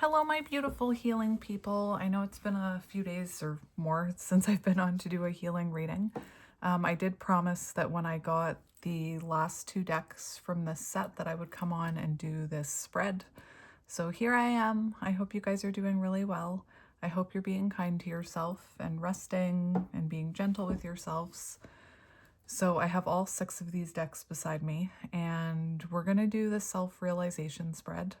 Hello, my beautiful healing people. I know it's been a few days or more since I've been on to do a healing reading. I did promise that when I got the last two decks from this set that I would come on and do this spread. So here I am. I hope you guys are doing really well. I hope you're being kind to yourself and resting and being gentle with yourselves. So I have all 6 of these decks beside me, and we're going to do the self-realization spread.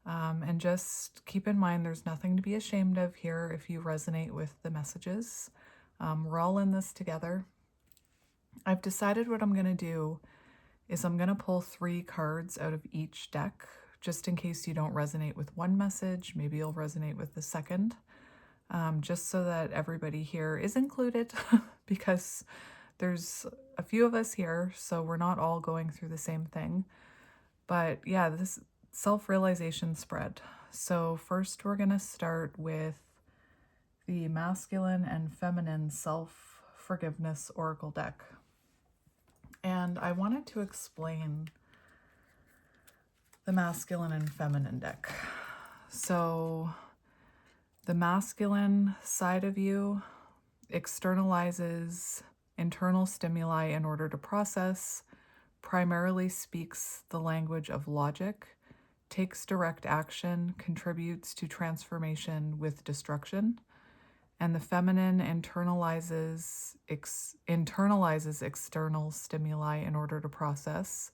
And just keep in mind, there's nothing to be ashamed of here if you resonate with the messages. We're all in this together. I've decided what I'm going to do is I'm going to pull 3 cards out of each deck, just in case you don't resonate with one message. Maybe you'll resonate with the second, just so that everybody here is included, because there's a few of us here, so we're not all going through the same thing. But yeah, this self-realization spread. So first we're going to start with the masculine and feminine self-forgiveness oracle deck. And I wanted to explain the masculine and feminine deck. So the masculine side of you externalizes internal stimuli in order to process, primarily speaks the language of logic, takes direct action, contributes to transformation with destruction. And the feminine internalizes external stimuli in order to process,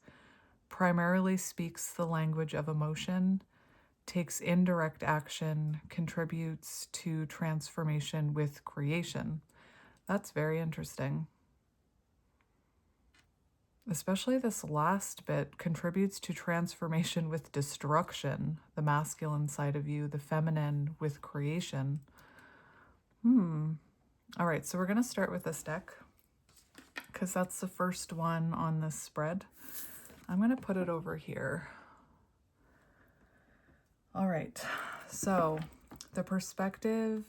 primarily speaks the language of emotion, takes indirect action, contributes to transformation with creation. That's very interesting. Especially this last bit, contributes to transformation with destruction, the masculine side of you, the feminine with creation. All right, so we're going to start with this deck because that's the first one on this spread. I'm going to put it over here. All right, so the perspective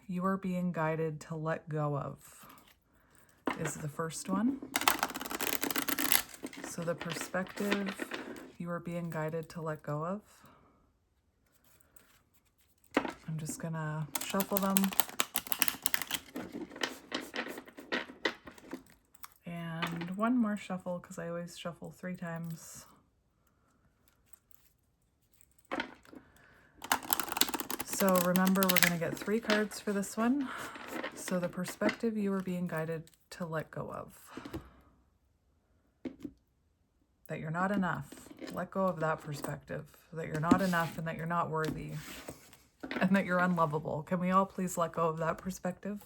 you are being guided to let go of is the first one. So the perspective you are being guided to let go of. I'm just going to shuffle them. And one more shuffle, because I always shuffle 3 times. So remember, we're going to get 3 cards for this one. So the perspective you are being guided to let go of. That you're not enough. Let go of that perspective. That you're not enough and that you're not worthy. And that you're unlovable. Can we all please let go of that perspective?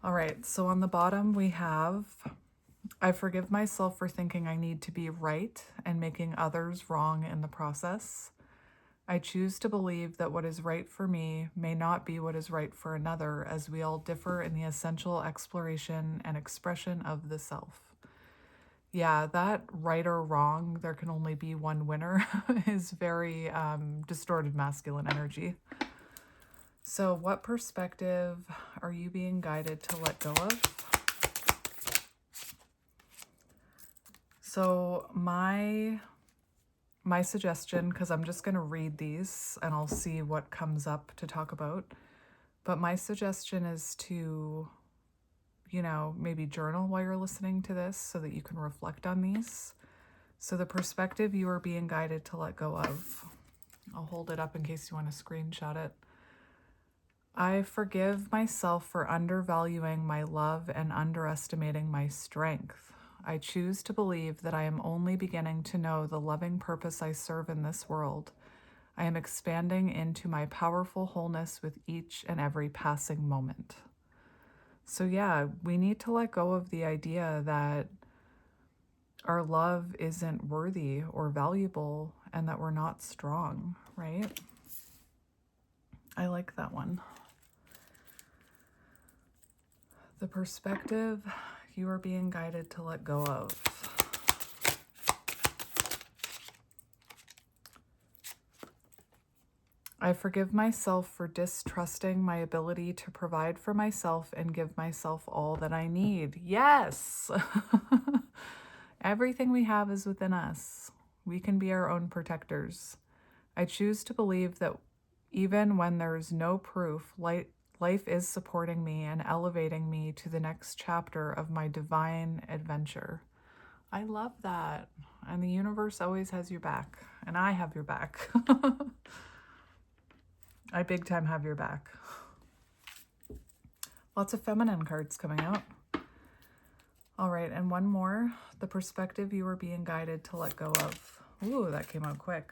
All right, so on the bottom we have, I forgive myself for thinking I need to be right and making others wrong in the process. I choose to believe that what is right for me may not be what is right for another, as we all differ in the essential exploration and expression of the self. Yeah, that right or wrong, there can only be one winner, is very distorted masculine energy. So what perspective are you being guided to let go of? So my suggestion, because I'm just going to read these and I'll see what comes up to talk about, but my suggestion is to, maybe journal while you're listening to this so that you can reflect on these. So the perspective you are being guided to let go of. I'll hold it up in case you want to screenshot it. I forgive myself for undervaluing my love and underestimating my strength. I choose to believe that I am only beginning to know the loving purpose I serve in this world. I am expanding into my powerful wholeness with each and every passing moment. So yeah, we need to let go of the idea that our love isn't worthy or valuable and that we're not strong, right? I like that one. The perspective you are being guided to let go of. I forgive myself for distrusting my ability to provide for myself and give myself all that I need. Yes! Everything we have is within us. We can be our own protectors. I choose to believe that Even when there's no proof, life is supporting me and elevating me to the next chapter of my divine adventure. I love that. And the universe always has your back. And I have your back. I big time have your back. Lots of feminine cards coming out. All right, and one more. The perspective you are being guided to let go of. Ooh, that came out quick.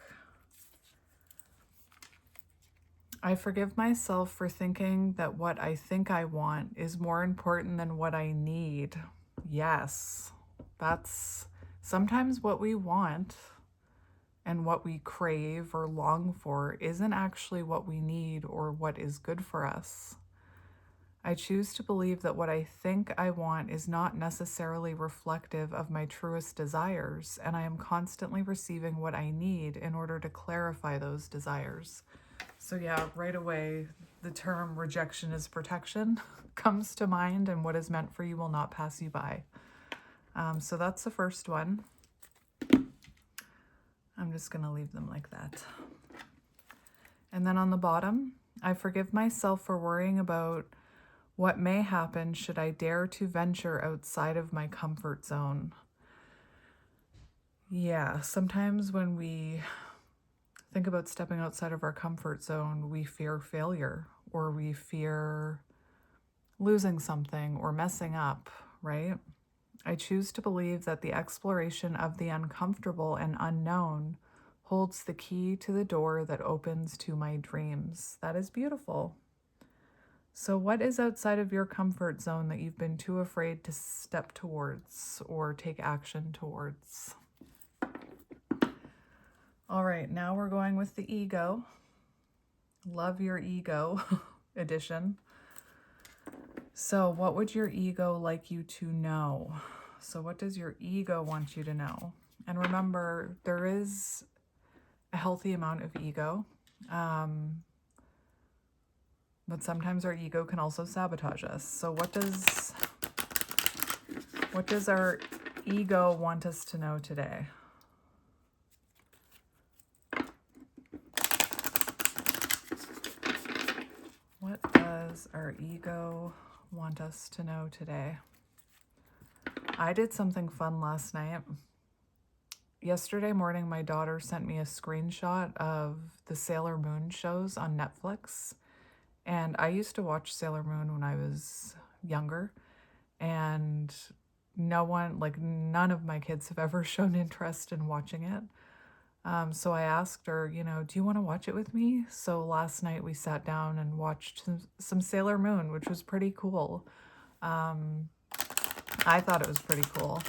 I forgive myself for thinking that what I think I want is more important than what I need. Yes, that's sometimes what we want and what we crave or long for isn't actually what we need or what is good for us. I choose to believe that what I think I want is not necessarily reflective of my truest desires, and I am constantly receiving what I need in order to clarify those desires. So yeah, right away, the term rejection is protection comes to mind, and what is meant for you will not pass you by. So that's the first one. I'm just going to leave them like that. And then on the bottom, I forgive myself for worrying about what may happen should I dare to venture outside of my comfort zone. Yeah, sometimes when we think about stepping outside of our comfort zone, we fear failure, or we fear losing something or messing up, right? I choose to believe that the exploration of the uncomfortable and unknown holds the key to the door that opens to my dreams. That is beautiful. So what is outside of your comfort zone that you've been too afraid to step towards or take action towards? All right, now we're going with the ego. Love your ego edition. So what would your ego like you to know? So what does your ego want you to know? And remember, there is a healthy amount of ego. But sometimes our ego can also sabotage us. So what does our ego want us to know today? What does our ego want us to know today? I did something fun last night. Yesterday morning, my daughter sent me a screenshot of the Sailor Moon shows on Netflix. And I used to watch Sailor Moon when I was younger, and none of my kids have ever shown interest in watching it. So I asked her, do you want to watch it with me? So last night we sat down and watched some Sailor Moon, which was pretty cool. I thought it was pretty cool.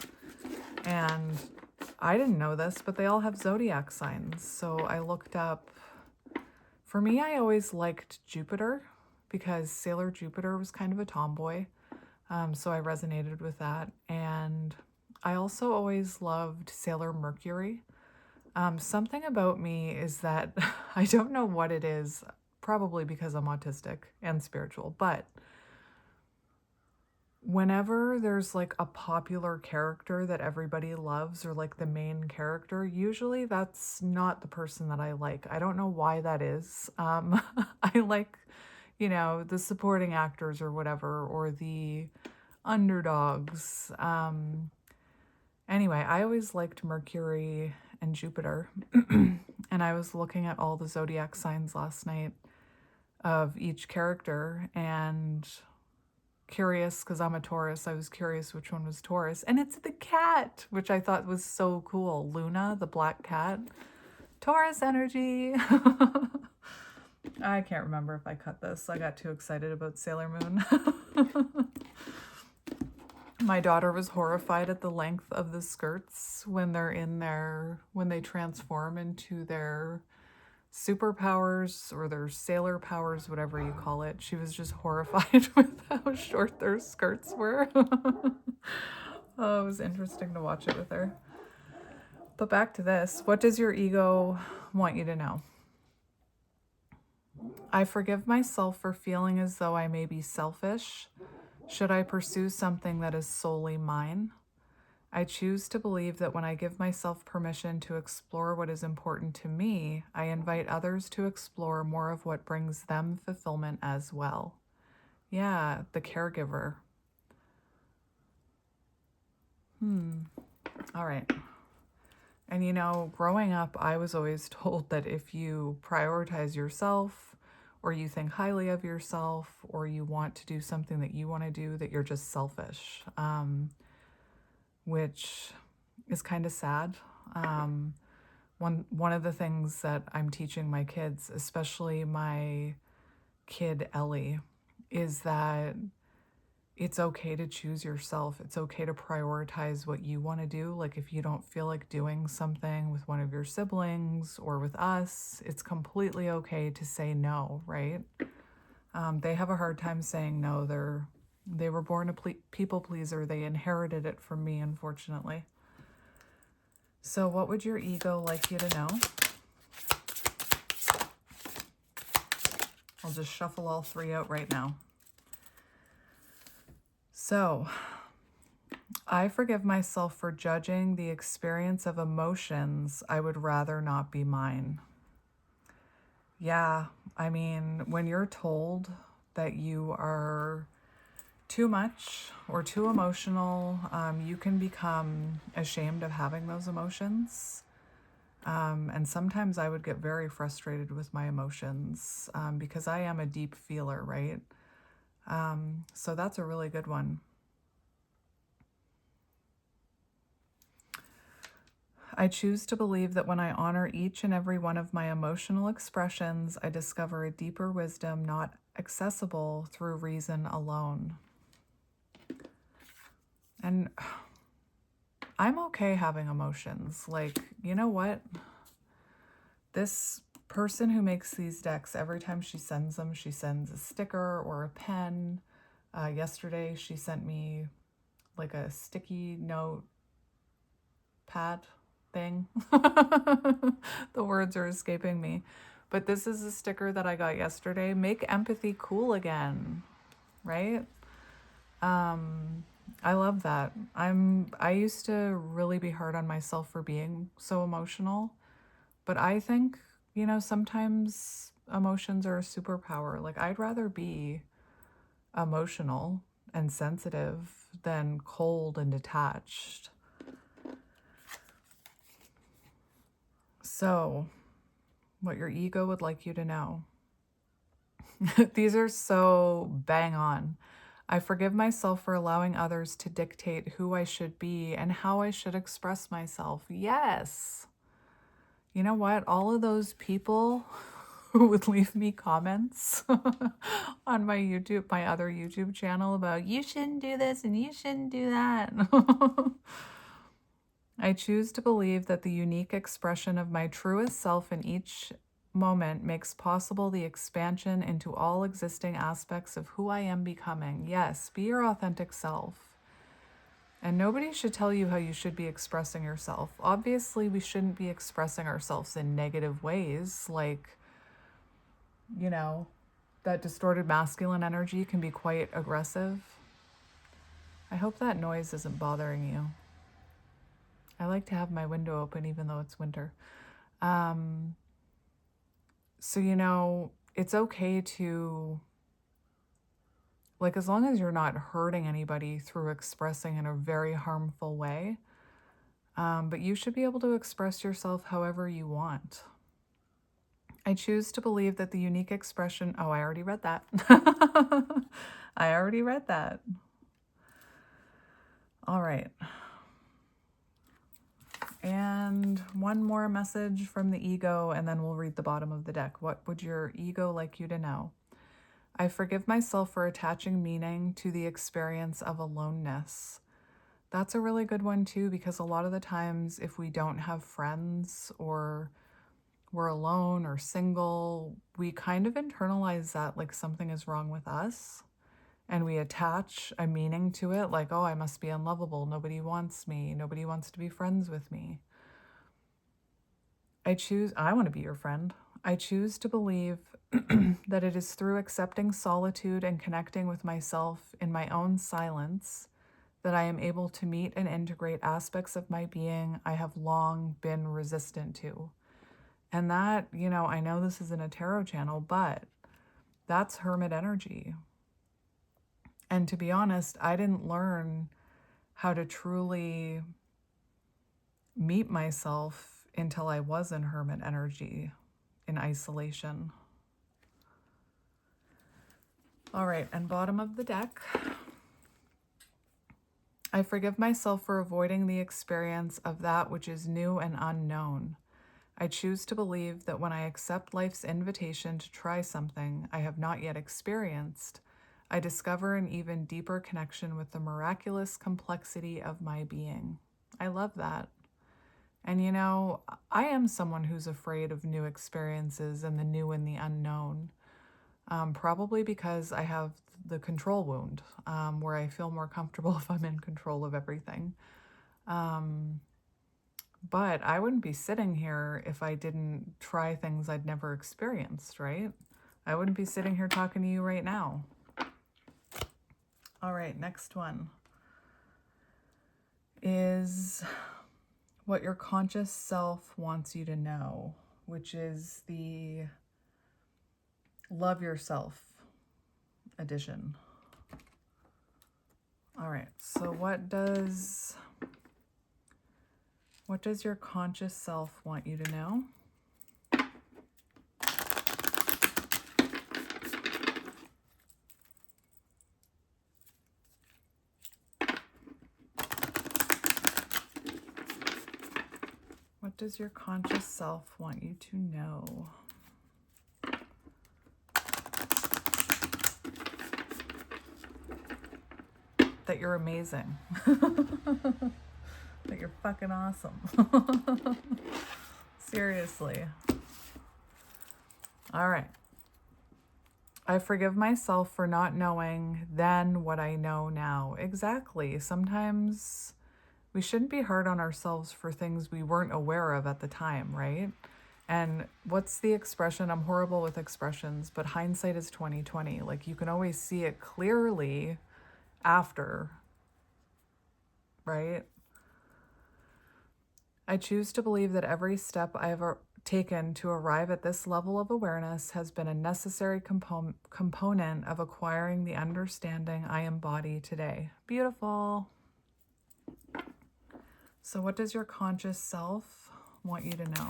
And I didn't know this, but they all have zodiac signs. So I looked up. For me, I always liked Jupiter because Sailor Jupiter was kind of a tomboy. So I resonated with that. And I also always loved Sailor Mercury. Something about me is that I don't know what it is, probably because I'm autistic and spiritual, but whenever there's like a popular character that everybody loves or like the main character, usually that's not the person that I like. I don't know why that is. I like, the supporting actors or whatever, or the underdogs. Anyway, I always liked Mercury and Jupiter. And I was looking at all the zodiac signs last night of each character and curious, because I'm a Taurus, I was curious which one was Taurus. And it's the cat, which I thought was so cool. Luna, the black cat. Taurus energy. I can't remember if I cut this. I got too excited about Sailor Moon. My daughter was horrified at the length of the skirts when they transform into their superpowers or their sailor powers, whatever you call it. She was just horrified with how short their skirts were. Oh, it was interesting to watch it with her. But back to this. What does your ego want you to know? I forgive myself for feeling as though I may be selfish should I pursue something that is solely mine. I choose to believe that when I give myself permission to explore what is important to me, I invite others to explore more of what brings them fulfillment as well. Yeah, the caregiver. All right. And you know, growing up, I was always told that if you prioritize yourself, or you think highly of yourself, or you want to do something that you want to do, that you're just selfish, which is kind of sad. One of the things that I'm teaching my kids, especially my kid Ellie, is that it's okay to choose yourself. It's okay to prioritize what you want to do. Like if you don't feel like doing something with one of your siblings or with us, it's completely okay to say no, right? They have a hard time saying no. They were born a people pleaser. They inherited it from me, unfortunately. So what would your ego like you to know? I'll just shuffle all three out right now. So, I forgive myself for judging the experience of emotions I would rather not be mine. Yeah, I mean, when you're told that you are too much or too emotional, you can become ashamed of having those emotions. And sometimes I would get very frustrated with my emotions because I am a deep feeler, right? So that's a really good one. I choose to believe that when I honor each and every one of my emotional expressions, I discover a deeper wisdom not accessible through reason alone. And I'm okay having emotions. Like, you know what? This person who makes these decks, every time she sends them, she sends a sticker or a pen. Yesterday, she sent me like a sticky note pad thing. The words are escaping me. But this is a sticker that I got yesterday. Make empathy cool again, right? I love that. I used to really be hard on myself for being so emotional, but I think, you know, sometimes emotions are a superpower. Like I'd rather be emotional and sensitive than cold and detached. So, what your ego would like you to know. These are so bang on. I forgive myself for allowing others to dictate who I should be and how I should express myself. Yes. You know what? All of those people who would leave me comments on my other YouTube channel about you shouldn't do this and you shouldn't do that. I choose to believe that the unique expression of my truest self in each moment makes possible the expansion into all existing aspects of who I am becoming. Yes, be your authentic self. And nobody should tell you how you should be expressing yourself. Obviously, we shouldn't be expressing ourselves in negative ways, like, you know, that distorted masculine energy can be quite aggressive. I hope that noise isn't bothering you. I like to have my window open even though it's winter. So, you know, it's okay to, like, as long as you're not hurting anybody through expressing in a very harmful way, but you should be able to express yourself however you want. I choose to believe that the unique expression, oh, I already read that. I already read that. All right. And one more message from the ego, and then we'll read the bottom of the deck. What would your ego like you to know? I forgive myself for attaching meaning to the experience of aloneness. That's a really good one too, because a lot of the times if we don't have friends or we're alone or single, we kind of internalize that like something is wrong with us. And we attach a meaning to it, like, oh, I must be unlovable. Nobody wants me. Nobody wants to be friends with me. I want to be your friend. I choose to believe that it is through accepting solitude and connecting with myself in my own silence that I am able to meet and integrate aspects of my being I have long been resistant to. And that, you know, I know this isn't a tarot channel, but that's hermit energy. And to be honest, I didn't learn how to truly meet myself until I was in hermit energy, in isolation. All right, and bottom of the deck. I forgive myself for avoiding the experience of that which is new and unknown. I choose to believe that when I accept life's invitation to try something I have not yet experienced, I discover an even deeper connection with the miraculous complexity of my being. I love that. And you know, I am someone who's afraid of new experiences and the new and the unknown. Probably because I have the control wound, where I feel more comfortable if I'm in control of everything. But I wouldn't be sitting here if I didn't try things I'd never experienced, right? I wouldn't be sitting here talking to you right now. All right, next one is what your conscious self wants you to know, which is the Love Yourself edition. All right, so what does your conscious self want you to know? What does your conscious self want you to know? That you're amazing. That you're fucking awesome. Seriously. All right. I forgive myself for not knowing then what I know now. Exactly. Sometimes we shouldn't be hard on ourselves for things we weren't aware of at the time, right? And what's the expression? I'm horrible with expressions, but hindsight is 20/20. Like, you can always see it clearly after, right? I choose to believe that every step I've taken to arrive at this level of awareness has been a necessary component of acquiring the understanding I embody today. Beautiful. So what does your conscious self want you to know?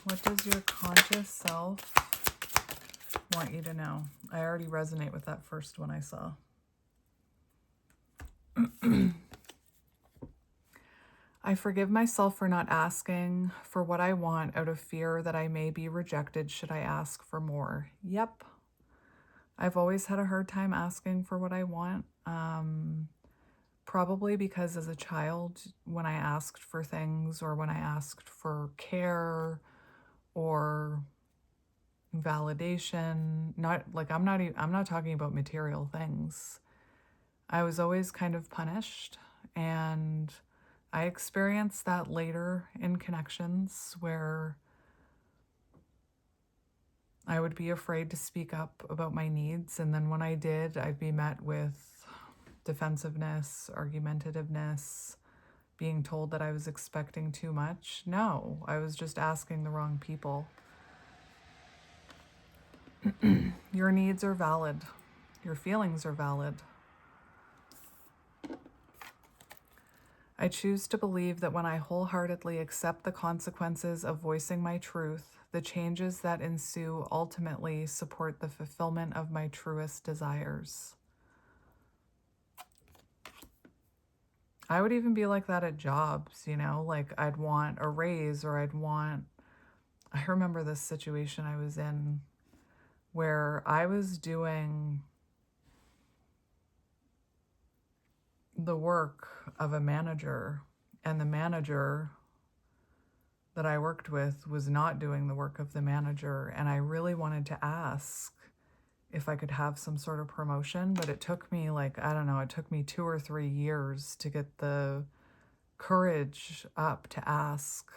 What does your conscious self want you to know? I already resonate with that first one I saw. I forgive myself for not asking for what I want out of fear that I may be rejected should I ask for more. Yep. I've always had a hard time asking for what I want. Probably because as a child, when I asked for things or when I asked for care or validation, I'm not talking about material things. I was always kind of punished, and I experienced that later in connections where I would be afraid to speak up about my needs, and then when I did, I'd be met with defensiveness, argumentativeness, being told that I was expecting too much. No, I was just asking the wrong people. Your needs are valid. Your feelings are valid. I choose to believe that when I wholeheartedly accept the consequences of voicing my truth, the changes that ensue ultimately support the fulfillment of my truest desires. I would even be like that at jobs, you know, like I'd want a raise or I remember this situation I was in where I was doing the work of a manager, and the manager that I worked with was not doing the work of the manager, and I really wanted to ask if I could have some sort of promotion, but it took me it took me 2 or 3 years to get the courage up to ask.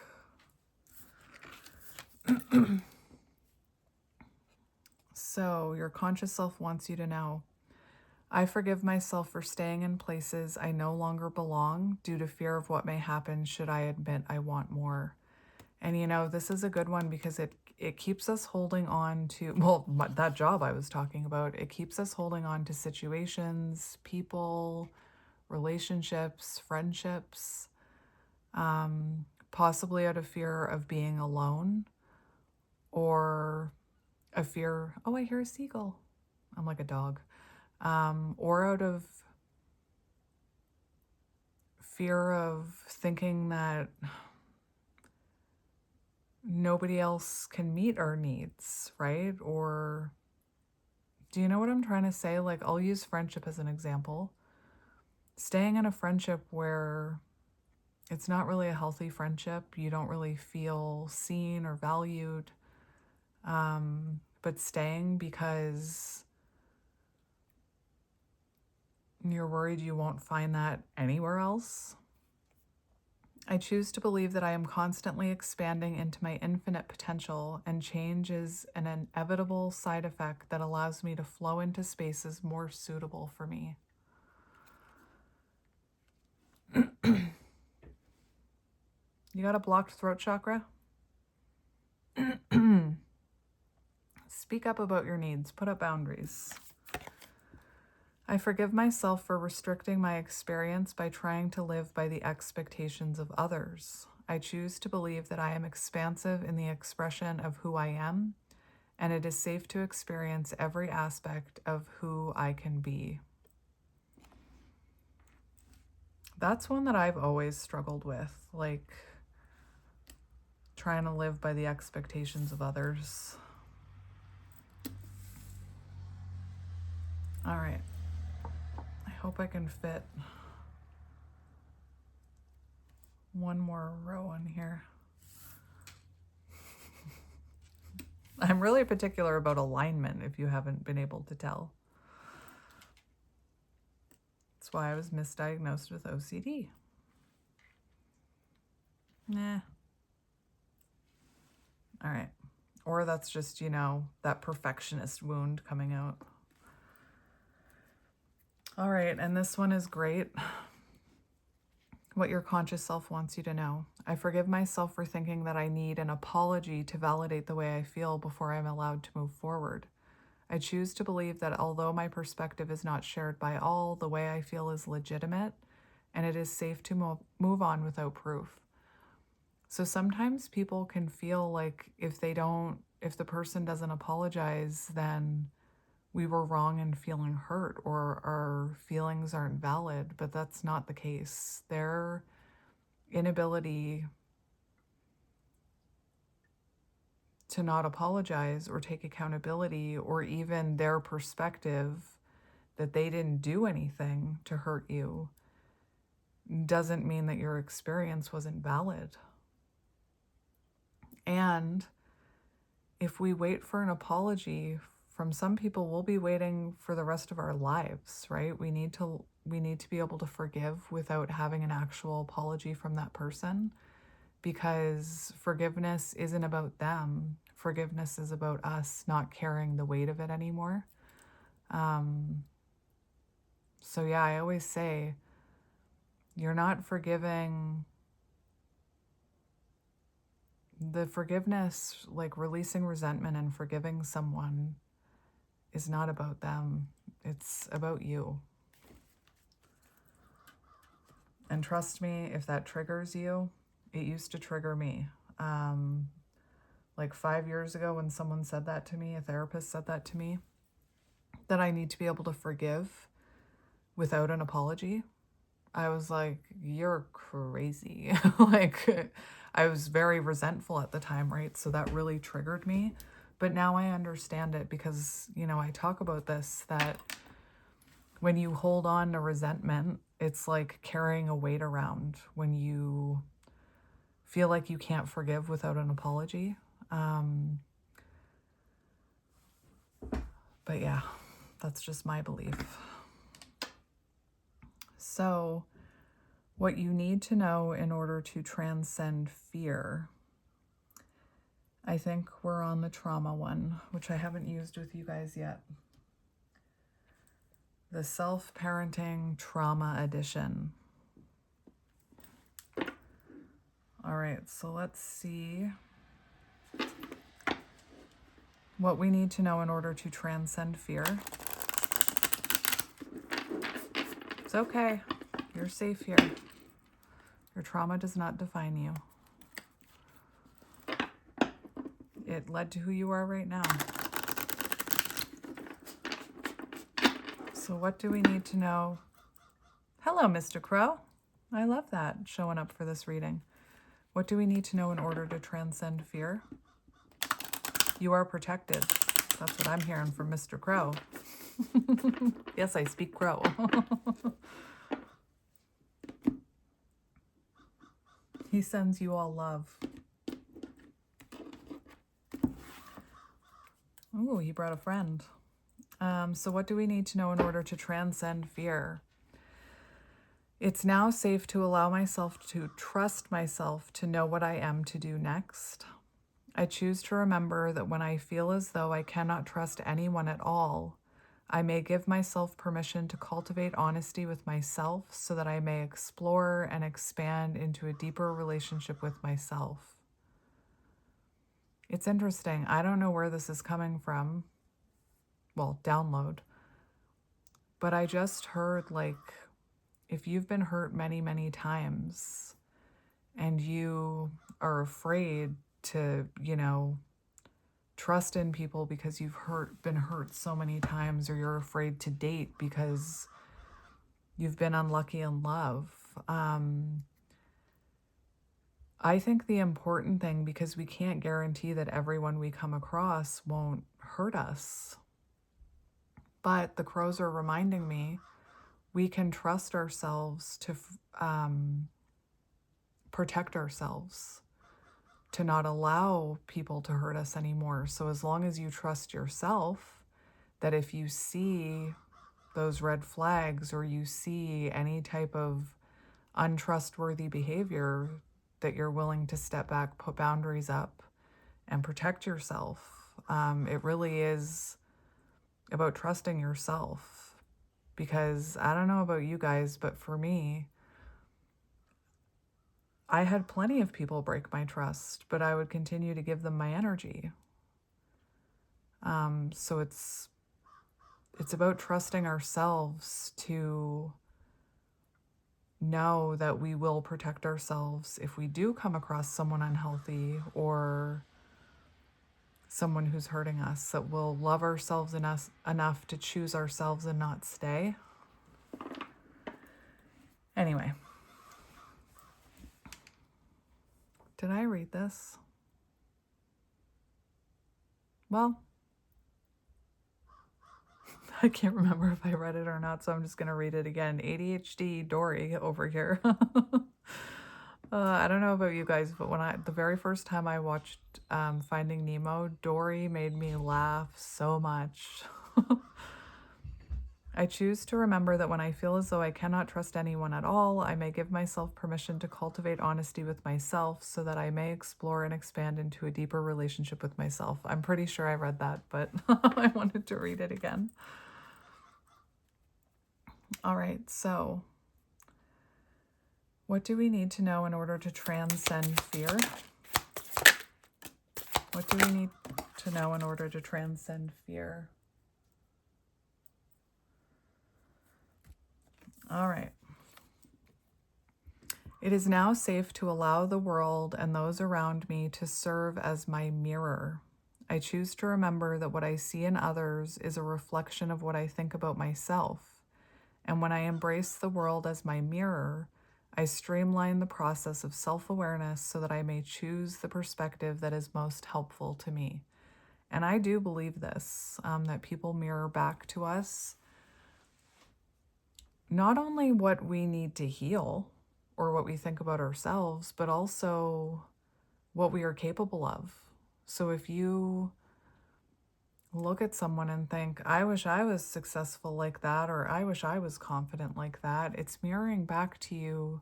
So your conscious self wants you to know, I forgive myself for staying in places I no longer belong due to fear of what may happen should I admit I want more. And you know, this is a good one because it keeps us holding on to, well, that job I was talking about, it keeps us holding on to situations, people, relationships, friendships, possibly out of fear of being alone or a fear, oh, I hear a seagull. I'm like a dog. Or out of fear of thinking that nobody else can meet our needs, right? Or do you know what I'm trying to say? Like, I'll use friendship as an example. Staying in a friendship where it's not really a healthy friendship, you don't really feel seen or valued, but staying because you're worried you won't find that anywhere else. I choose to believe that I am constantly expanding into my infinite potential, and change is an inevitable side effect that allows me to flow into spaces more suitable for me. You got a blocked throat chakra? Speak up about your needs. Put up boundaries. I forgive myself for restricting my experience by trying to live by the expectations of others. I choose to believe that I am expansive in the expression of who I am, and it is safe to experience every aspect of who I can be. That's one that I've always struggled with, like trying to live by the expectations of others. All right. I hope I can fit one more row in here. I'm really particular about alignment, if you haven't been able to tell. That's why I was misdiagnosed with OCD. Nah. All right. Or that's just, you know, that perfectionist wound coming out. All right, and this one is great. What your conscious self wants you to know. I forgive myself for thinking that I need an apology to validate the way I feel before I'm allowed to move forward. I choose to believe that although my perspective is not shared by all, the way I feel is legitimate, and it is safe to move on without proof. So sometimes people can feel like if the person doesn't apologize, then we were wrong in feeling hurt or our feelings aren't valid, but that's not the case. Their inability to not apologize or take accountability, or even their perspective that they didn't do anything to hurt you, doesn't mean that your experience wasn't valid. And if we wait for an apology from some people, we'll be waiting for the rest of our lives, right? We need to be able to forgive without having an actual apology from that person, because forgiveness isn't about them. Forgiveness is about us not carrying the weight of it anymore. So yeah, I always say, you're not forgiving. The forgiveness, like releasing resentment and forgiving someone, is not about them. It's about you. And trust me, if that triggers you, it used to trigger me. Like 5 years ago when someone said that to me, a therapist said that to me, that I need to be able to forgive without an apology. I was like, you're crazy. Like, I was very resentful at the time, right? So that really triggered me. But now I understand it because, you know, I talk about this, that when you hold on to resentment, it's like carrying a weight around when you feel like you can't forgive without an apology. But yeah, that's just my belief. So what you need to know in order to transcend fear, I think we're on the trauma one, which I haven't used with you guys yet. The Self-Parenting Trauma Edition. All right, so let's see what we need to know in order to transcend fear. It's okay. You're safe here. Your trauma does not define you. It led to who you are right now. So what do we need to know? Hello, Mr. Crow. I love that, showing up for this reading. What do we need to know in order to transcend fear? You are protected. That's what I'm hearing from Mr. Crow. Yes, I speak crow. He sends you all love. Ooh, he brought a friend. So what do we need to know in order to transcend fear? It's now safe to allow myself to trust myself to know what I am to do next. I choose to remember that when I feel as though I cannot trust anyone at all, I may give myself permission to cultivate honesty with myself so that I may explore and expand into a deeper relationship with myself. It's interesting. I don't know where this is coming from. Well, download. But I just heard, like, if you've been hurt many, many times and you are afraid to, trust in people because you've been hurt so many times, or you're afraid to date because you've been unlucky in love. I think the important thing, because we can't guarantee that everyone we come across won't hurt us, but the crows are reminding me we can trust ourselves to protect ourselves, to not allow people to hurt us anymore. So as long as you trust yourself, that if you see those red flags or you see any type of untrustworthy behavior, that you're willing to step back, put boundaries up, and protect yourself. It really is about trusting yourself, because I don't know about you guys, but for me, I had plenty of people break my trust, but I would continue to give them my energy. So it's about trusting ourselves to know that we will protect ourselves if we do come across someone unhealthy or someone who's hurting us, that we'll love ourselves enough to choose ourselves and not stay. Anyway, did I read this? Well, I can't remember if I read it or not, so I'm just going to read it again. ADHD Dory over here. I don't know about you guys, but the very first time I watched Finding Nemo, Dory made me laugh so much. I choose to remember that when I feel as though I cannot trust anyone at all, I may give myself permission to cultivate honesty with myself so that I may explore and expand into a deeper relationship with myself. I'm pretty sure I read that, but I wanted to read it again. All right, so what do we need to know in order to transcend fear? What do we need to know in order to transcend fear? All right. It is now safe to allow the world and those around me to serve as my mirror. I choose to remember that what I see in others is a reflection of what I think about myself. And when I embrace the world as my mirror, I streamline the process of self-awareness so that I may choose the perspective that is most helpful to me. And I do believe this, that people mirror back to us not only what we need to heal or what we think about ourselves, but also what we are capable of. So if you look at someone and think, I wish I was successful like that, or I wish I was confident like that, it's mirroring back to you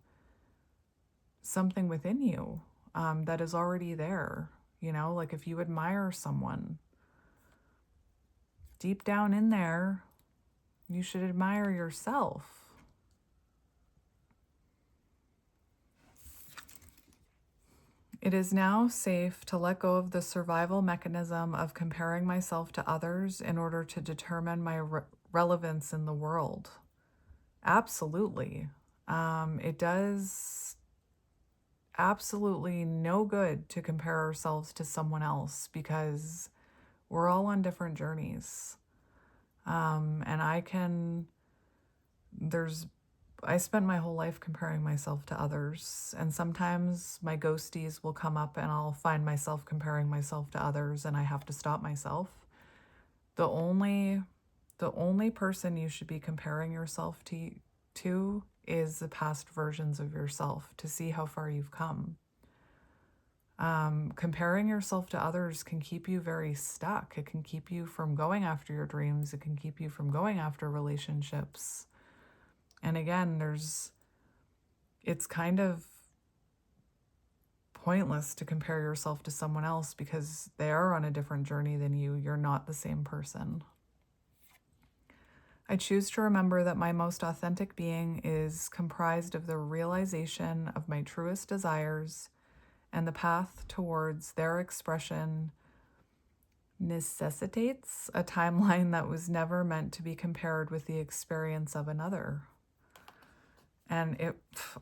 something within you that is already there. Like if you admire someone, deep down in there, You should admire yourself. It is now safe to let go of the survival mechanism of comparing myself to others in order to determine my relevance in the world. Absolutely. It does absolutely no good to compare ourselves to someone else because we're all on different journeys. And I spent my whole life comparing myself to others, and sometimes my ghosties will come up and I'll find myself comparing myself to others, and I have to stop myself. The only person you should be comparing yourself to is the past versions of yourself to see how far you've come. Comparing yourself to others can keep you very stuck. It can keep you from going after your dreams. It can keep you from going after relationships. And again, it's kind of pointless to compare yourself to someone else because they are on a different journey than you. You're not the same person. I choose to remember that my most authentic being is comprised of the realization of my truest desires, and the path towards their expression necessitates a timeline that was never meant to be compared with the experience of another. And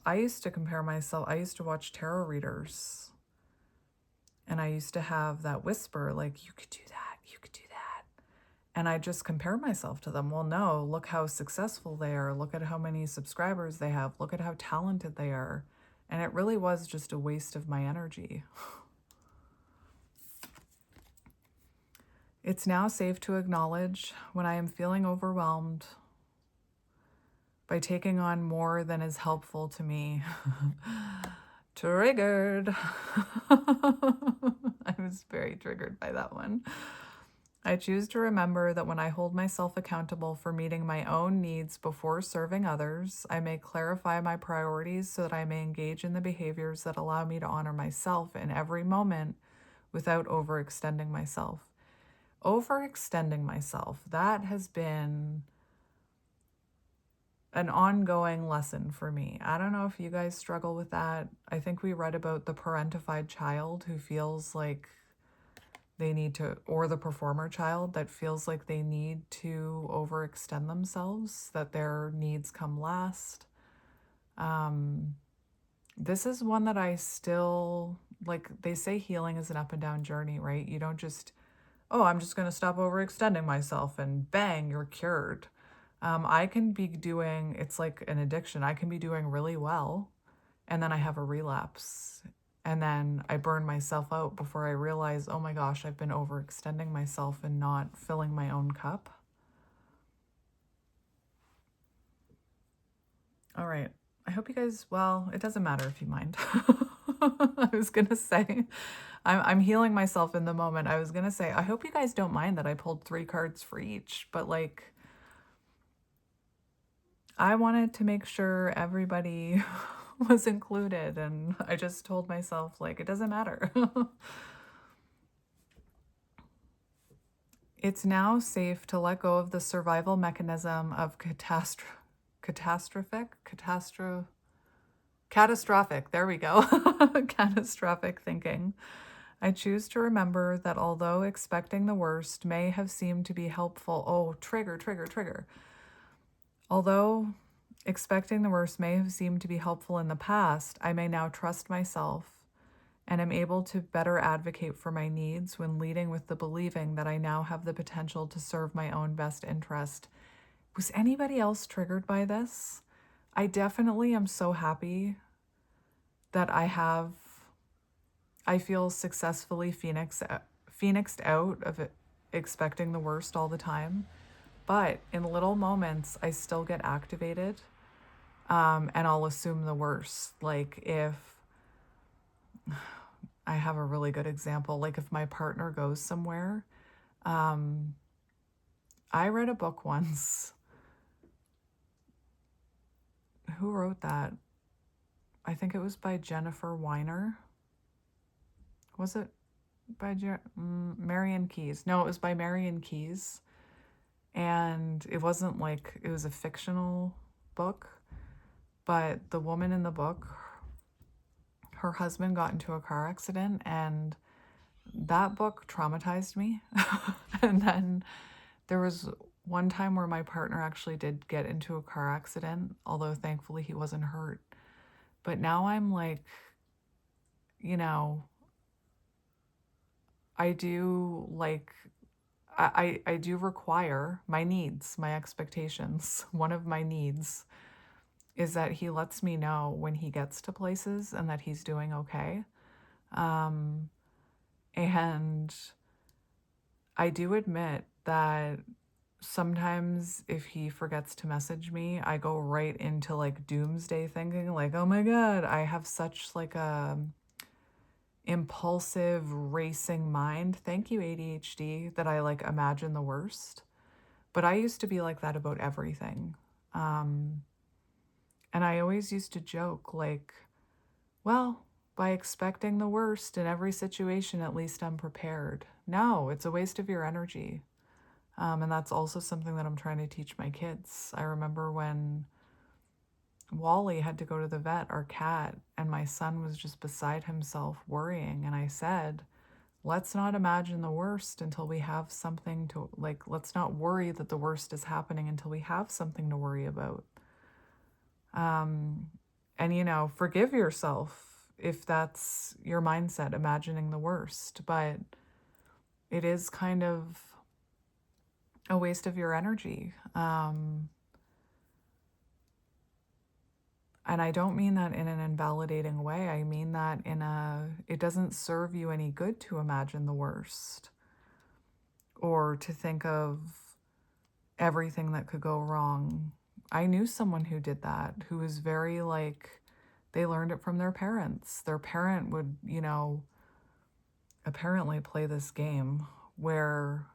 I used to compare myself. I used to watch tarot readers, and I used to have that whisper, like, you could do that, you could do that. And I just compare myself to them. Well, no, look how successful they are. Look at how many subscribers they have. Look at how talented they are. And it really was just a waste of my energy. It's now safe to acknowledge when I am feeling overwhelmed by taking on more than is helpful to me. Triggered. I was very triggered by that one. I choose to remember that when I hold myself accountable for meeting my own needs before serving others, I may clarify my priorities so that I may engage in the behaviors that allow me to honor myself in every moment without overextending myself. Overextending myself, that has been an ongoing lesson for me. I don't know if you guys struggle with that. I think we read about the parentified child who feels like they need to, or the performer child that feels like they need to overextend themselves, that their needs come last. This is one that I still, like, they say healing is an up and down journey, right? You don't just, oh, I'm just going to stop overextending myself and bang, you're cured. I can be doing, it's like an addiction. I can be doing really well, and then I have a relapse. And then I burn myself out before I realize, oh my gosh, I've been overextending myself and not filling my own cup. All right. I hope you guys, well, it doesn't matter if you mind. I was going to say, I'm healing myself in the moment. I was going to say, I hope you guys don't mind that I pulled 3 cards for each, but like, I wanted to make sure everybody was included, and I just told myself, like, it doesn't matter. It's now safe to let go of the survival mechanism of catastrophic, there we go, catastrophic thinking. I choose to remember that although expecting the worst may have seemed to be helpful, trigger. Although expecting the worst may have seemed to be helpful in the past, I may now trust myself and am able to better advocate for my needs when leading with the believing that I now have the potential to serve my own best interest. Was anybody else triggered by this? I definitely am so happy that I feel successfully phoenixed out of it, expecting the worst all the time. But in little moments, I still get activated, and I'll assume the worst. Like if I have a really good example, like if my partner goes somewhere, I read a book once. Who wrote that? I think it was by Jennifer Weiner. Was it by Marian Keyes? No, it was by Marian Keyes. And it wasn't like, it was a fictional book, but the woman in the book, her husband got into a car accident, and that book traumatized me. And then there was one time where my partner actually did get into a car accident, although thankfully he wasn't hurt. But now I'm like, you know, I do like, I do require my needs, my expectations. One of my needs is that he lets me know when he gets to places and that he's doing okay. And I do admit that sometimes if he forgets to message me, I go right into like doomsday thinking, like, oh my God, I have such like a impulsive racing mind. Thank you, ADHD, that I like imagine the worst. But I used to be like that about everything. And I always used to joke, like, well, by expecting the worst in every situation, at least I'm prepared. No, it's a waste of your energy. And that's also something that I'm trying to teach my kids. I remember when Wally had to go to the vet, our cat, and my son was just beside himself worrying. And I said, let's not imagine the worst until we have something to, like, let's not worry that the worst is happening until we have something to worry about. And, you know, forgive yourself if that's your mindset, imagining the worst. But it is kind of a waste of your energy. And I don't mean that in an invalidating way. I mean that in it doesn't serve you any good to imagine the worst or to think of everything that could go wrong. I knew someone who did that, who was very like, they learned it from their parents. Their parent would, you know, apparently play this game where,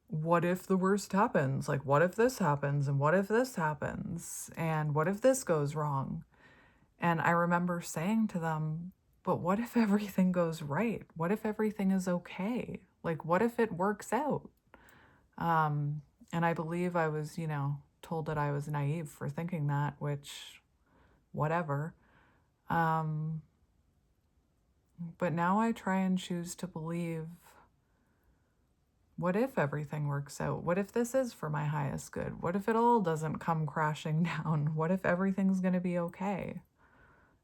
what if the worst happens? Like, what if this happens? And what if this happens? And what if this goes wrong? And I remember saying to them, but what if everything goes right? What if everything is okay? Like, what if it works out? And I believe I was, you know, told that I was naive for thinking that, which, whatever. But now I try and choose to believe, what if everything works out? What if this is for my highest good? What if it all doesn't come crashing down? What if everything's going to be okay?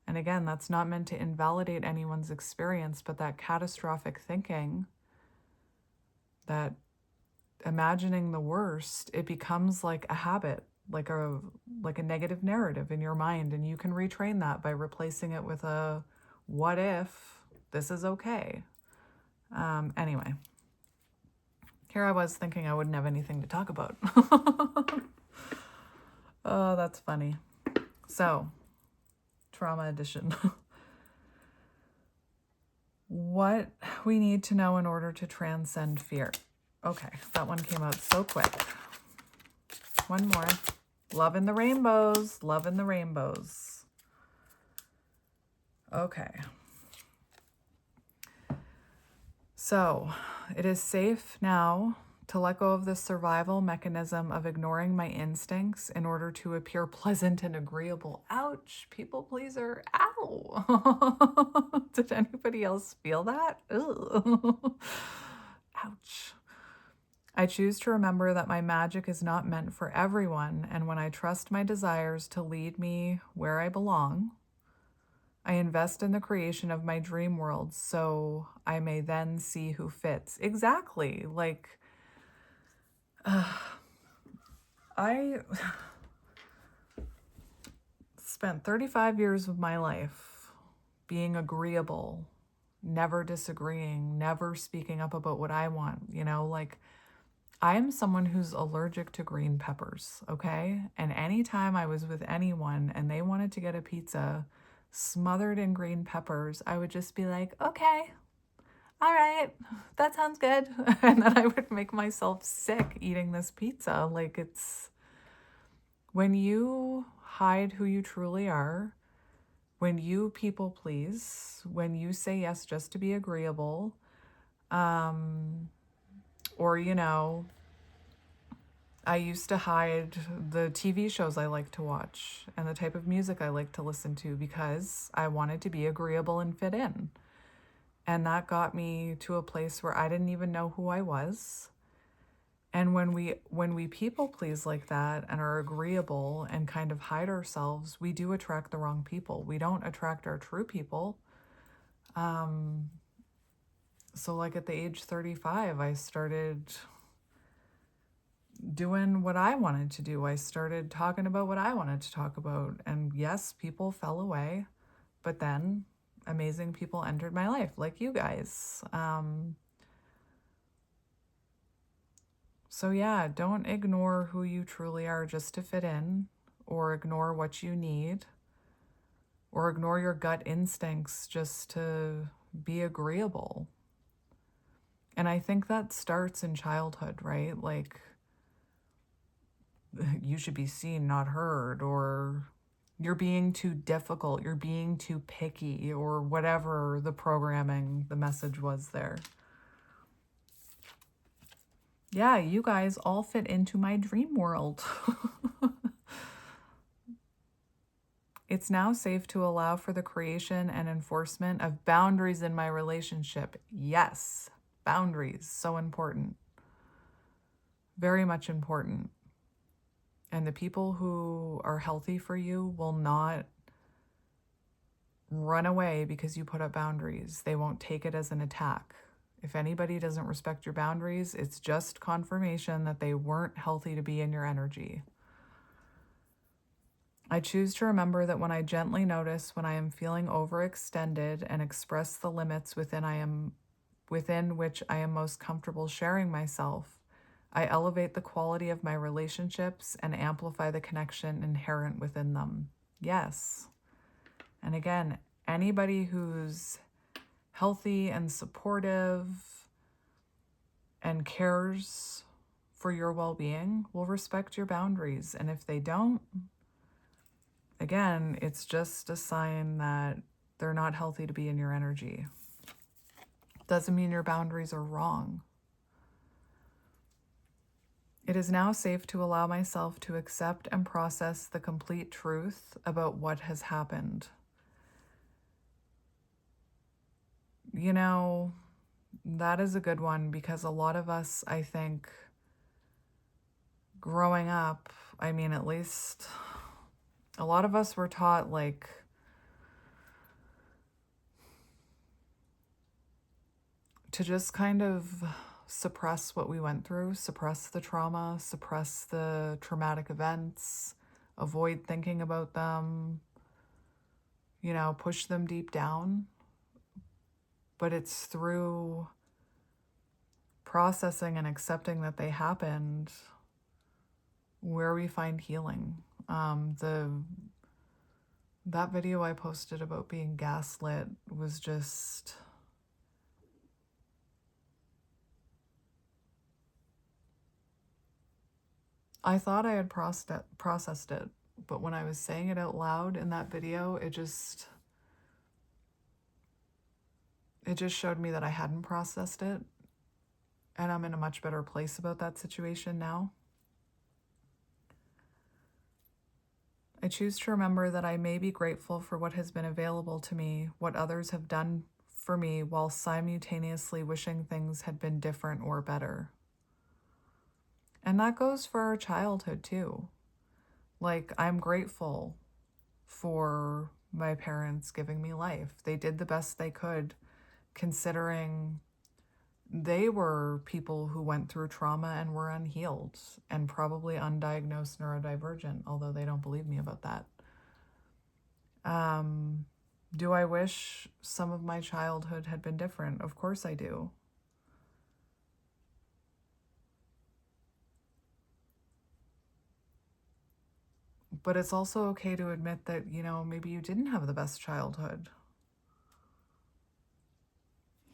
And again, that's not meant to invalidate anyone's experience, but that catastrophic thinking, that imagining the worst, it becomes like a habit, like a negative narrative in your mind, and you can retrain that by replacing it with a what if this is okay. Anyway, here I was thinking I wouldn't have anything to talk about. Oh, that's funny. So, trauma edition. What we need to know in order to transcend fear. Okay, that one came out so quick. One more. Loving the rainbows. Loving the rainbows. Okay. So, it is safe now to let go of the survival mechanism of ignoring my instincts in order to appear pleasant and agreeable. Ouch, people pleaser. Ow. Did anybody else feel that? Ugh. Ouch. I choose to remember that my magic is not meant for everyone, and when I trust my desires to lead me where I belong, I invest in the creation of my dream world so I may then see who fits. Exactly. Like, I spent 35 years of my life being agreeable, never disagreeing, never speaking up about what I want, you know, like, I am someone who's allergic to green peppers, okay? And anytime I was with anyone and they wanted to get a pizza smothered in green peppers, I would just be like, okay, all right, that sounds good. And then I would make myself sick eating this pizza. Like, it's when you hide who you truly are, when you people please, when you say yes just to be agreeable, or, you know, I used to hide the TV shows I like to watch and the type of music I like to listen to because I wanted to be agreeable and fit in. And that got me to a place where I didn't even know who I was. And when we people please like that and are agreeable and kind of hide ourselves, we do attract the wrong people. We don't attract our true people. So like at the age 35, I started doing what I wanted to do. I started talking about what I wanted to talk about. And yes, people fell away, but then amazing people entered my life, like you guys. So yeah, don't ignore who you truly are just to fit in, or ignore what you need, or ignore your gut instincts just to be agreeable. And I think that starts in childhood, right? Like, you should be seen, not heard, or you're being too difficult, you're being too picky, or whatever the programming, the message was there. Yeah, you guys all fit into my dream world. It's now safe to allow for the creation and enforcement of boundaries in my relationship. Yes, boundaries, so important. Very much important. And the people who are healthy for you will not run away because you put up boundaries. They won't take it as an attack. If anybody doesn't respect your boundaries, it's just confirmation that they weren't healthy to be in your energy. I choose to remember that when I gently notice when I am feeling overextended and express the limits within which I am most comfortable sharing myself, I elevate the quality of my relationships and amplify the connection inherent within them. Yes. And again, anybody who's healthy and supportive and cares for your well-being will respect your boundaries. And if they don't, again, it's just a sign that they're not healthy to be in your energy. Doesn't mean your boundaries are wrong. It is now safe to allow myself to accept and process the complete truth about what has happened. You know, that is a good one because a lot of us, I think, growing up, I mean, at least a lot of us were taught like, to just kind of suppress what we went through, suppress the trauma, suppress the traumatic events, avoid thinking about them, you know, push them deep down. But it's through processing and accepting that they happened where we find healing. That video I posted about being gaslit was just, I thought I had processed it, but when I was saying it out loud in that video, it just showed me that I hadn't processed it, and I'm in a much better place about that situation now. I choose to remember that I may be grateful for what has been available to me, what others have done for me, while simultaneously wishing things had been different or better. And that goes for our childhood too. Like, I'm grateful for my parents giving me life. They did the best they could, considering they were people who went through trauma and were unhealed and probably undiagnosed neurodivergent, although they don't believe me about that. Do I wish some of my childhood had been different? Of course I do. But it's also okay to admit that, you know, maybe you didn't have the best childhood.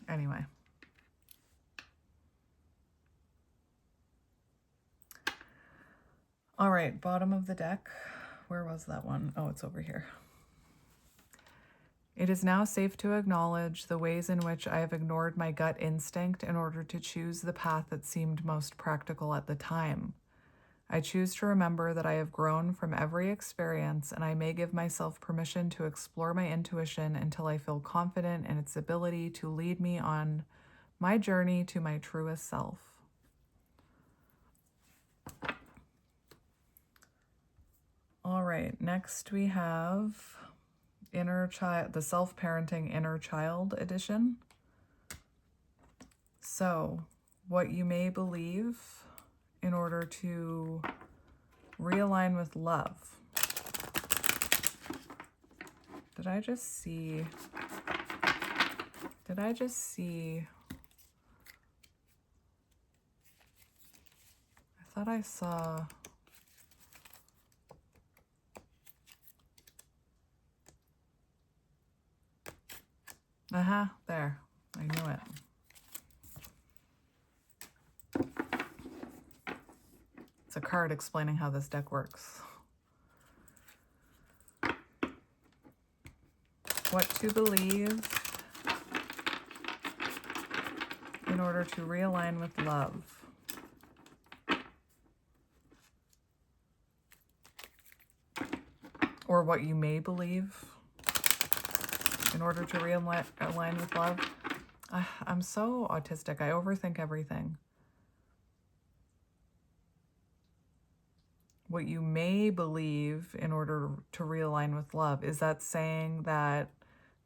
Anyway. All right, bottom of the deck. Where was that one? Oh, it's over here. It is now safe to acknowledge the ways in which I have ignored my gut instinct in order to choose the path that seemed most practical at the time. I choose to remember that I have grown from every experience, and I may give myself permission to explore my intuition until I feel confident in its ability to lead me on my journey to my truest self. All right, next we have Inner Child, the Self-Parenting Inner Child edition. So, what you may believe in order to realign with love. Did I just see? I thought I saw. There. I knew it. It's a card explaining how this deck works. What to believe in order to realign with love. Or what you may believe in order to realign with love. I'm so autistic. I overthink everything. What you may believe in order to realign with love. Is that saying that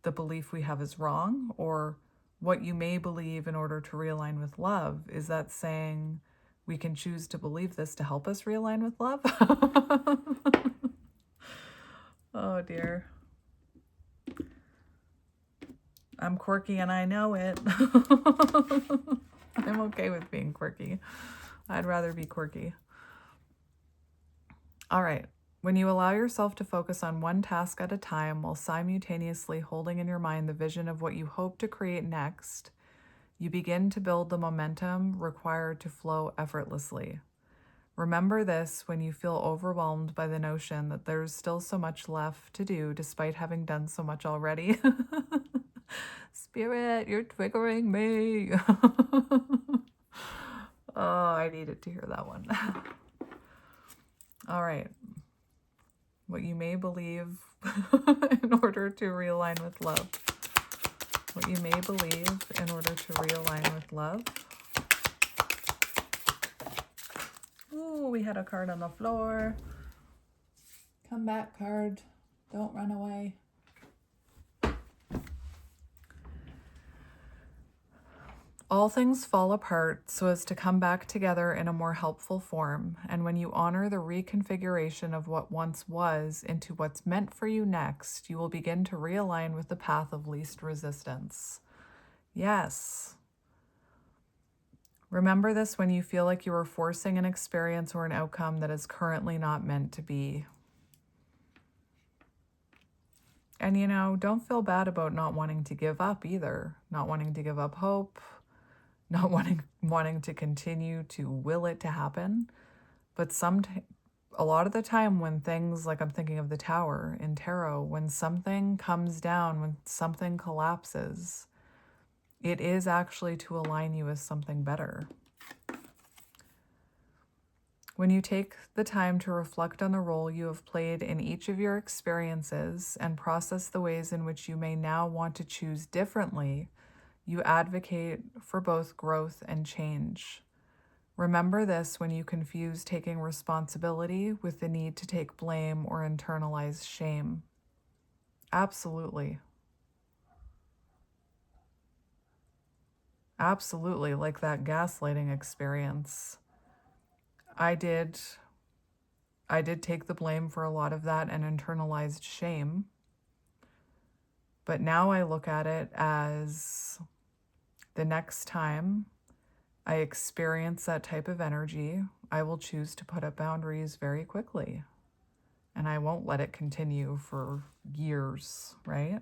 the belief we have is wrong? Or what you may believe in order to realign with love, is that saying we can choose to believe this to help us realign with love? Oh dear. I'm quirky and I know it. I'm okay with being quirky. I'd rather be quirky. All right. When you allow yourself to focus on one task at a time while simultaneously holding in your mind the vision of what you hope to create next, you begin to build the momentum required to flow effortlessly. Remember this when you feel overwhelmed by the notion that there's still so much left to do despite having done so much already. Spirit, you're triggering me. Oh, I needed to hear that one. All right. What you may believe in order to realign with love. What you may believe in order to realign with love. Ooh, we had a card on the floor. Come back, card. Don't run away. All things fall apart so as to come back together in a more helpful form, and when you honor the reconfiguration of what once was into what's meant for you next, you will begin to realign with the path of least resistance. Yes. Remember this when you feel like you are forcing an experience or an outcome that is currently not meant to be. And don't feel bad about not wanting to give up either, not wanting to give up hope, not wanting to continue to will it to happen. But a lot of the time when things, like I'm thinking of the Tower in tarot, when something comes down, when something collapses, it is actually to align you with something better. When you take the time to reflect on the role you have played in each of your experiences and process the ways in which you may now want to choose differently, you advocate for both growth and change. Remember this when you confuse taking responsibility with the need to take blame or internalize shame. Absolutely. Absolutely, like that gaslighting experience. I did take the blame for a lot of that and internalized shame. But now I look at it as the next time I experience that type of energy, I will choose to put up boundaries very quickly. And I won't let it continue for years, right?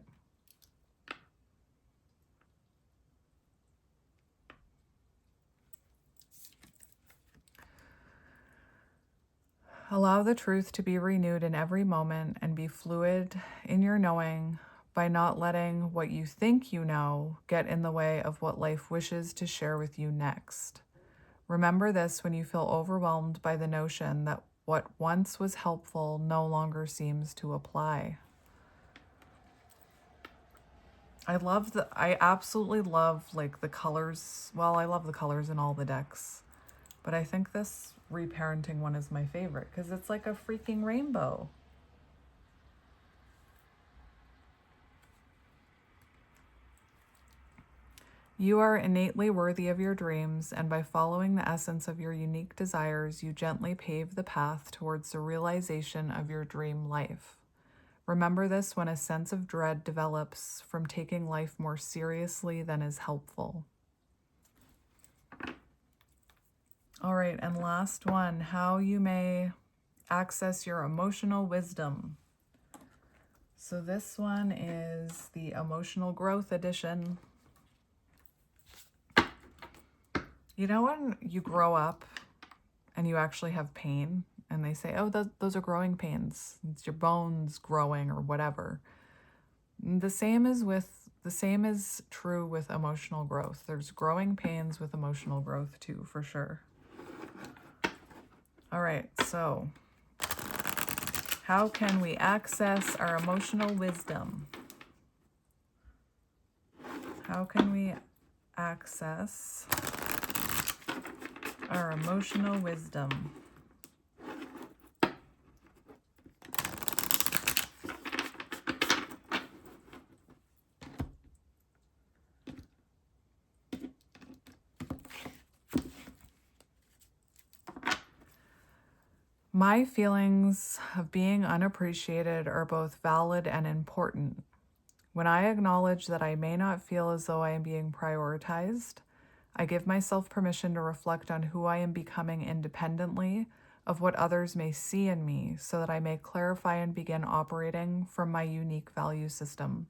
Allow the truth to be renewed in every moment and be fluid in your knowing by not letting what you think you know get in the way of what life wishes to share with you next. Remember this when you feel overwhelmed by the notion that what once was helpful no longer seems to apply. I absolutely love like the colors. Well, I love the colors in all the decks, but I think this Reparenting one is my favorite because it's like a freaking rainbow. You are innately worthy of your dreams, and by following the essence of your unique desires, you gently pave the path towards the realization of your dream life. Remember this when a sense of dread develops from taking life more seriously than is helpful. All right, and last one, how you may access your emotional wisdom. So this one is the Emotional Growth Edition. You know when you grow up and you actually have pain and they say, oh, those are growing pains. It's your bones growing or whatever. The same is true with emotional growth. There's growing pains with emotional growth too, for sure. All right, so how can we access our emotional wisdom? How can we access our emotional wisdom? My feelings of being unappreciated are both valid and important. When I acknowledge that I may not feel as though I am being prioritized, I give myself permission to reflect on who I am becoming independently of what others may see in me so that I may clarify and begin operating from my unique value system.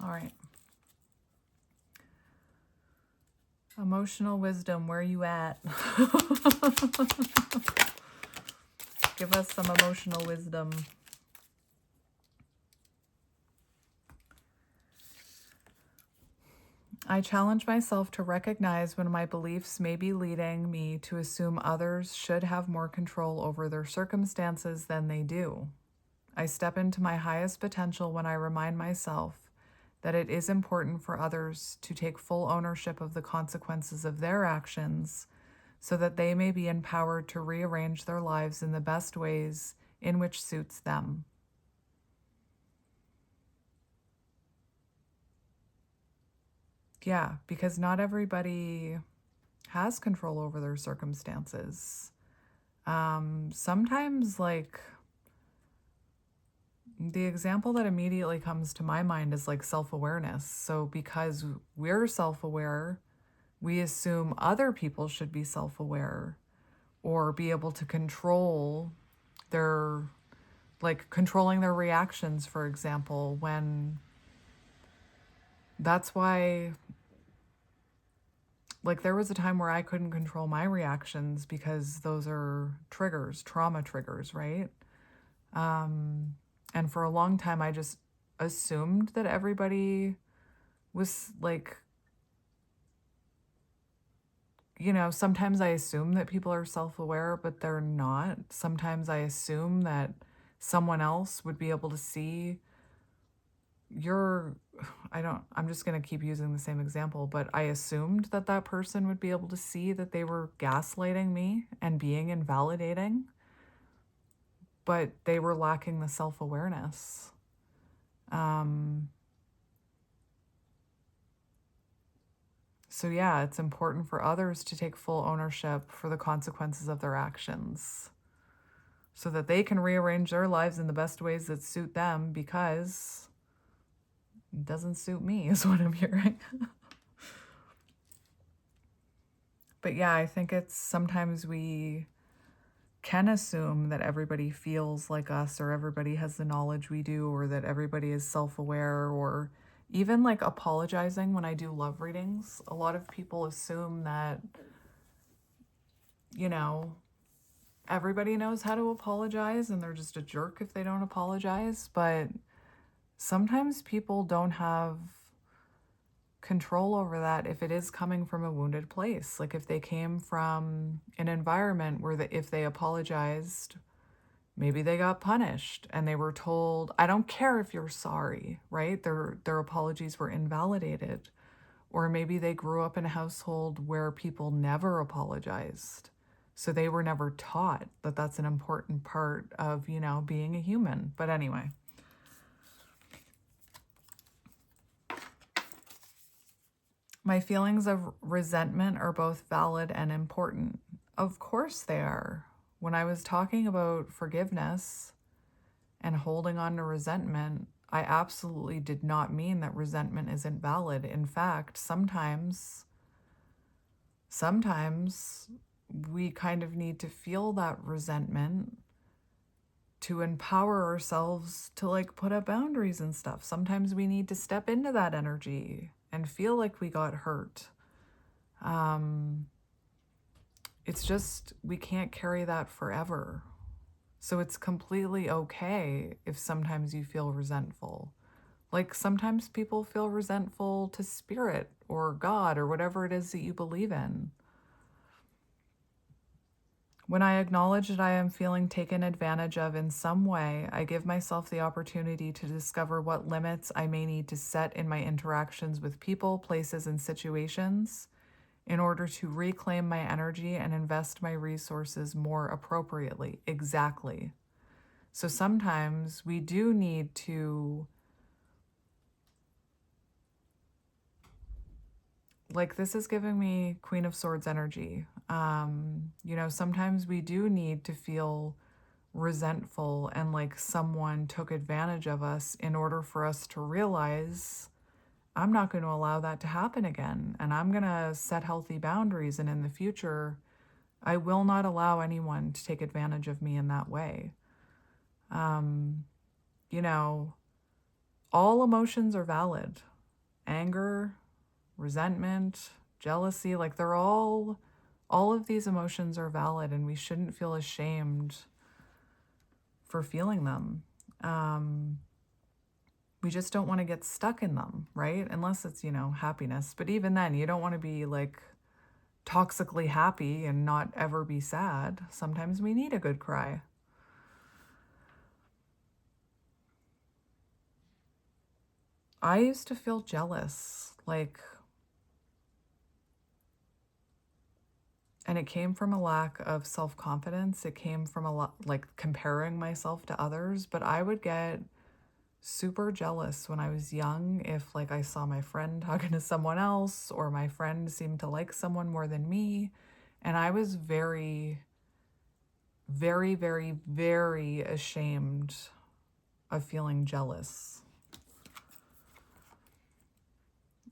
All right. Emotional wisdom, where are you at? Give us some emotional wisdom. I challenge myself to recognize when my beliefs may be leading me to assume others should have more control over their circumstances than they do. I step into my highest potential when I remind myself that it is important for others to take full ownership of the consequences of their actions so that they may be empowered to rearrange their lives in the best ways in which suits them. Yeah, because not everybody has control over their circumstances. Sometimes, like, the example that immediately comes to my mind is like self-awareness. So because we're self-aware, we assume other people should be self-aware or be able to control their, like, controlling their reactions, for example, when that's why, like, there was a time where I couldn't control my reactions because those are triggers, trauma triggers, right? And for a long time, I just assumed that everybody was like, sometimes I assume that people are self-aware, but they're not. Sometimes I assume that someone else would be able to see I'm just going to keep using the same example, but I assumed that that person would be able to see that they were gaslighting me and being invalidating, but they were lacking the self-awareness. So yeah, it's important for others to take full ownership for the consequences of their actions so that they can rearrange their lives in the best ways that suit them, because it doesn't suit me is what I'm hearing. But yeah, I think it's sometimes we can assume that everybody feels like us or everybody has the knowledge we do or that everybody is self-aware, or even like apologizing when I do love readings. A lot of people assume that, you know, everybody knows how to apologize and they're just a jerk if they don't apologize. But sometimes people don't have control over that if it is coming from a wounded place. Like if they came from an environment where if they apologized, maybe they got punished and they were told, I don't care if you're sorry, right? Their apologies were invalidated. Or maybe they grew up in a household where people never apologized. So they were never taught that that's an important part of, being a human. But anyway, my feelings of resentment are both valid and important. Of course they are. When I was talking about forgiveness and holding on to resentment, I absolutely did not mean that resentment isn't valid. In fact, sometimes we kind of need to feel that resentment to empower ourselves to like put up boundaries and stuff. Sometimes we need to step into that energy and feel like we got hurt. It's just, we can't carry that forever. So it's completely okay if sometimes you feel resentful. Like sometimes people feel resentful to spirit or God or whatever it is that you believe in. When I acknowledge that I am feeling taken advantage of in some way, I give myself the opportunity to discover what limits I may need to set in my interactions with people, places, and situations in order to reclaim my energy and invest my resources more appropriately. Exactly. So sometimes we do need to, like, this is giving me Queen of Swords energy. Sometimes we do need to feel resentful and like someone took advantage of us in order for us to realize I'm not going to allow that to happen again. And I'm going to set healthy boundaries. And in the future, I will not allow anyone to take advantage of me in that way. You know, all emotions are valid. Anger, resentment, jealousy, like all of these emotions are valid and we shouldn't feel ashamed for feeling them. We just don't want to get stuck in them, right? Unless it's, happiness. But even then, you don't want to be like toxically happy and not ever be sad. Sometimes we need a good cry. I used to feel jealous, and it came from a lack of self-confidence. It came from a lot, like comparing myself to others. But I would get super jealous when I was young if like I saw my friend talking to someone else or my friend seemed to like someone more than me. And I was very, very, very, very ashamed of feeling jealous.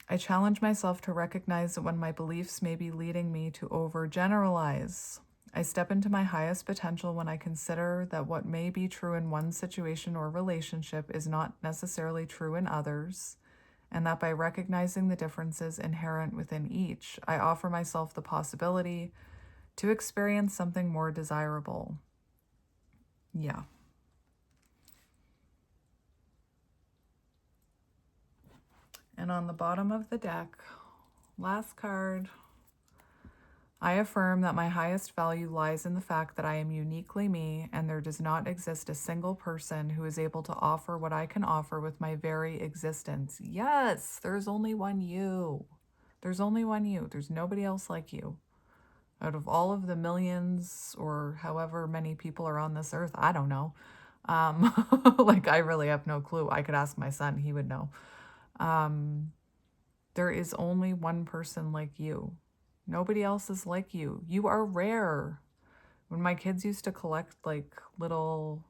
I challenge myself to recognize that when my beliefs may be leading me to overgeneralize. I step into my highest potential when I consider that what may be true in one situation or relationship is not necessarily true in others, and that by recognizing the differences inherent within each, I offer myself the possibility to experience something more desirable. Yeah. And on the bottom of the deck, last card, I affirm that my highest value lies in the fact that I am uniquely me and there does not exist a single person who is able to offer what I can offer with my very existence. Yes, there's only one you. There's only one you. There's nobody else like you. Out of all of the millions or however many people are on this earth, I don't know. I really have no clue. I could ask my son, he would know. There is only one person like you. Nobody else is like you. You are rare. When my kids used to collect like little,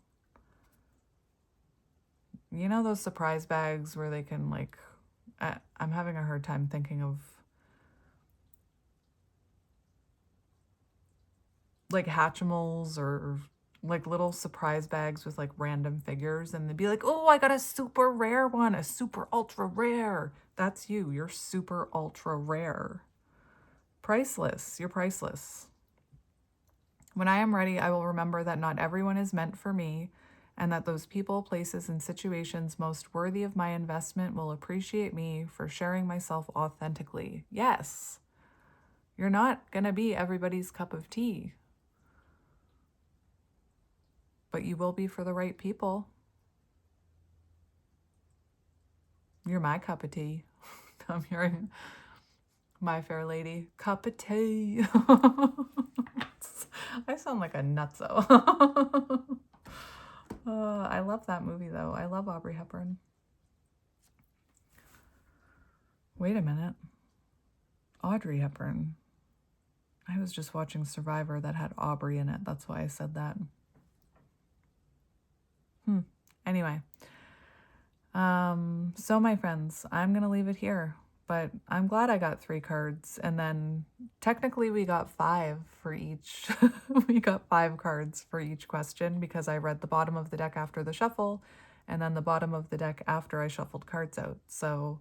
those surprise bags where they can I'm having a hard time thinking of like Hatchimals or like little surprise bags with like random figures, and they'd be like, oh, I got a super rare one, a super ultra rare. That's you. You're super ultra rare. Priceless. You're priceless. When I am ready, I will remember that not everyone is meant for me, and that those people, places, and situations most worthy of my investment will appreciate me for sharing myself authentically. Yes, you're not going to be everybody's cup of tea, but you will be for the right people. You're my cup of tea. I'm hearing My Fair Lady, cup of tea. I sound like a nutso. I love that movie, though. I love Audrey Hepburn. Wait a minute. Audrey Hepburn. I was just watching Survivor that had Aubrey in it. That's why I said that. Anyway. So my friends, I'm going to leave it here. But I'm glad I got 3 cards. And then technically we got 5 for each. We got 5 cards for each question because I read the bottom of the deck after the shuffle and then the bottom of the deck after I shuffled cards out. So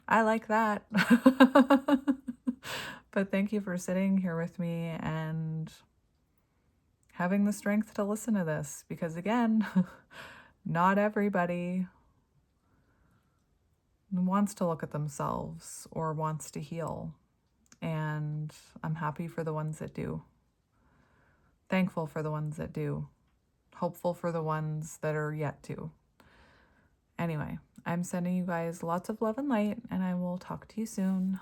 I like that. But thank you for sitting here with me and having the strength to listen to this because, again, not everybody wants to look at themselves or wants to heal. And I'm happy for the ones that do. Thankful for the ones that do. Hopeful for the ones that are yet to. Anyway, I'm sending you guys lots of love and light, and I will talk to you soon.